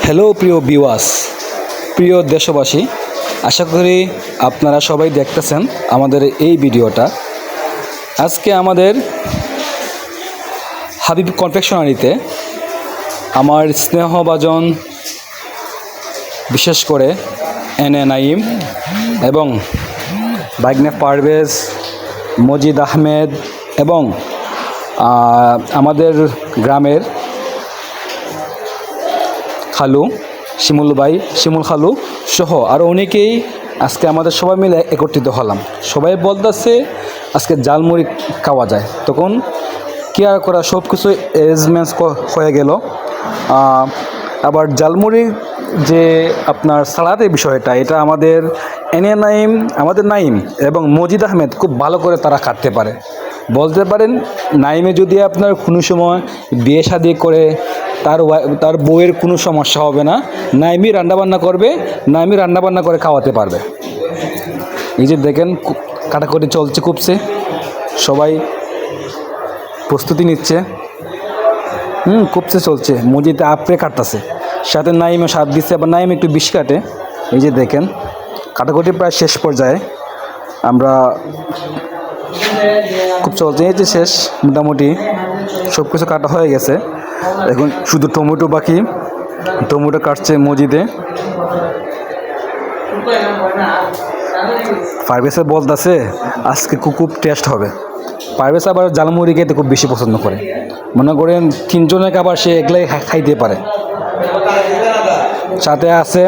Hello প্রিয় viewers, প্রিয় দেশবাসী, আশা করি আপনারা সবাই দেখতেছেন আমাদের এই ভিডিওটা। আজকে আমাদের হাবিব কনফেকশনারিতে আমার স্নেহভাজন, বিশেষ করে এনএ নাইম এবং ভাগ্নে পারভেজ, মজিদ আহমেদ এবং আমাদের গ্রামের খালু শিমুল খালু সহ আরও অনেকেই আজকে আমাদের সবাই মিলে একত্রিত হলাম। সবাই বলতেছে আজকে জালমুড়ি খাওয়া যায়, তখন কেয়ার করা সব কিছু অ্যারেঞ্জমেন্টস হয়ে গেল। আবার জালমুড়ি যে আপনার সালাদের বিষয়টা, এটা আমাদের এনে নাইম, আমাদের নাইম এবং মজিদ আহমেদ খুব ভালো করে তারা কাটতে পারে। বলতে পারেন নাইমে যদি আপনার কোনো সময় বিয়ে শাদি করে তার বউয়ের কোনো সমস্যা হবে না, নাইমই রান্নাবান্না করবে, নাইমই রান্নাবান্না করে খাওয়াতে পারবে। এই যে দেখেন কাটাকুটি চলছে, খুবছে সবাই প্রস্তুতি নিচ্ছে। খুবছে চলছে, মজিদে আপড়ে কাটতেছে, সাথে নাইমও স্বাদ দিচ্ছে, আবার নাইম একটু বেশি কাটে। এই যে দেখেন কাটাকুটি প্রায় শেষ পর্যায়ে, আমরা খুব চলছে। এই যে শেষ, মোটামুটি সব কিছু কাটা হয়ে গেছে, এখন শুধু টমেটো বাকি। টমেটো কাটছে মজিদে। পারভেজে বলতেছে আজকে খুব টেস্ট হবে। পারভেজ আবার জালমুড়ি খেতে খুব বেশি পছন্দ করে, মনে করেন তিনজনের আবার সে একলাই খাইতে পারে। সাথে আছে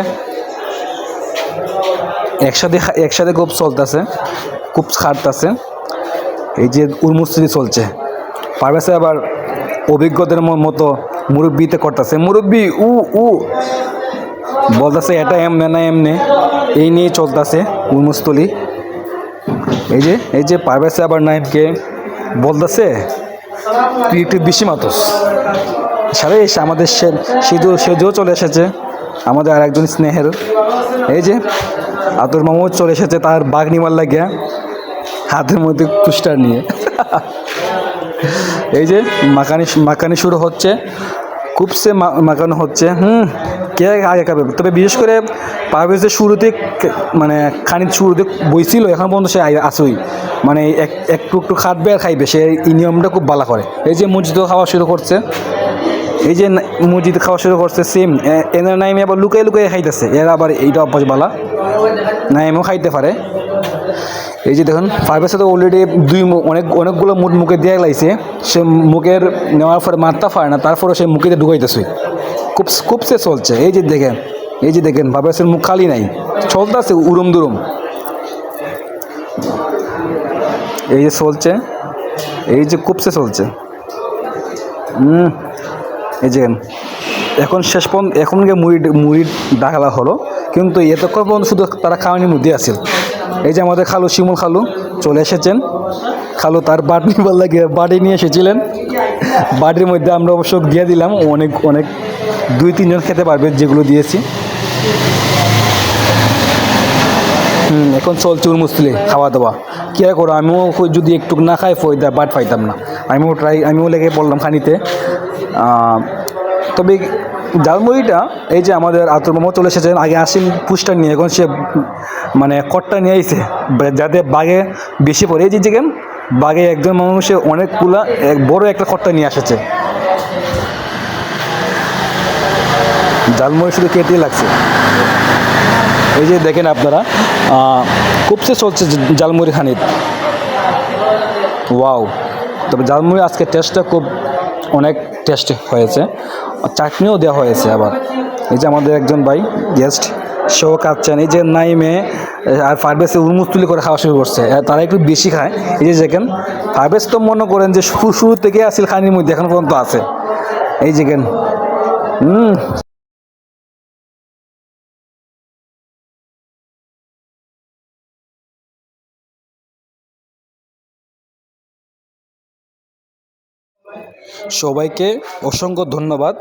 একসাথে খুব চলতেছে, খুব খাটতেছে। এই যে উলমুস্তি চলছে, পারভেজে আবার অভিজ্ঞদের মতো মুরব্বিতে করতেছে, মুরব্বি উ বলতেছে এটা এমনে না এমনে, এই নিয়ে চলতেছে উলমুস্তলি। এই যে পারভেজে আবার নাইমকে বলতেছে তুই একটু বেশি মাতস। সারে এসে আমাদের সেজও চলে এসেছে, আমাদের আর একজন স্নেহের। এই যে আতর মামু চলে এসেছে তার বাঘ নিমার লাগিয়া, হাতের মধ্যে কুস্টার নিয়ে। এই যে মাখানি শুরু হচ্ছে, খুবসে মাখানো হচ্ছে। কে আগে খাবে, তবে বিশেষ করে পারভেজের শুরুতে মানে খানিক শুরুতে বইছিল, এখন পর্যন্ত সে আসুই, মানে একটু খাটবে আর খাইবে, সে এই নিয়মটা খুব ভালো করে। এই যে মসজিদও খাওয়া শুরু করছে, সেম এনার নাইমে আবার লুকাই খাইতেছে, এরা আবার এইটা অভ্যাস বালা, নাইমও খাইতে পারে। এই যে দেখুন পারভেজে তো অলরেডি অনেকগুলো মুখে দিয়ে লাইছে, সে মুখের নেওয়ার পরে মারতে পারে না, তারপরে সে মুখেতে ঢুকাইতেছে, খুবসে চলছে। এই যে দেখেন পারভেজের মুখ খালি নাই, চলতেছে উরুম দুরুম। এই যে চলছে, এই যে খুবসে চলছে। এই যে এখন শেষ পর্যন্ত এখন গিয়ে মুড়ি ডাকালা হলো, কিন্তু এতক্ষণ পর্যন্ত শুধু তারা খাওয়ানির মধ্যে আসছিল। এই যে আমাদের খালু শিমুল খালু চলে এসেছেন। খালু তার বাটি নিয়ে এসেছিলেন, বাটির মধ্যে আমরা অবশ্য দিয়ে দিলাম, অনেক 2-3 জন খেতে পারবে যেগুলো দিয়েছি। এখন চলছে উলমুস্তলি খাওয়া দাওয়া। কী আর করো, আমিও যদি একটু না খাই বাট পাইতাম না, আমিও লেগে পড়লাম খানিতে। তবে জালমুড়িটা, এই যে আমাদের আতর মামা চলে এসেছেন আগে আসেন পুষ্টার নিয়ে, এখন সে মানে কট্টা নিয়ে আইছে যাতে বাঘে বেশি পড়ে। এই যে যেখানে বাঘে একজন মানুষে অনেকগুলা বড় একটা কট্টা নিয়ে এসেছে, জালমুড়ি শুধু কেটেই লাগছে। এই যে দেখেন আপনারা, খুবসে চলছে জালমুড়ি খানিত। ওয়াও, তবে জালমুড়ি আজকে টেস্টটা অনেক টেস্ট হয়েছে, চাটনিও দেওয়া হয়েছে আবার। এই যে আমাদের একজন ভাই গেস্ট সেও খাচ্ছেন। এই যে নাইমে আর পারভেজে উলমুস্তলি করে খাওয়া শুরু করছে, তারা একটু বেশি খায়। এই যে দেখেন পারভেজ তো মনে করেন যে শুরু থেকে আসিল খানির মধ্যে, এখন পর্যন্ত আছে। এই দেখেন সবাইকে অসংখ্য ধন্যবাদ।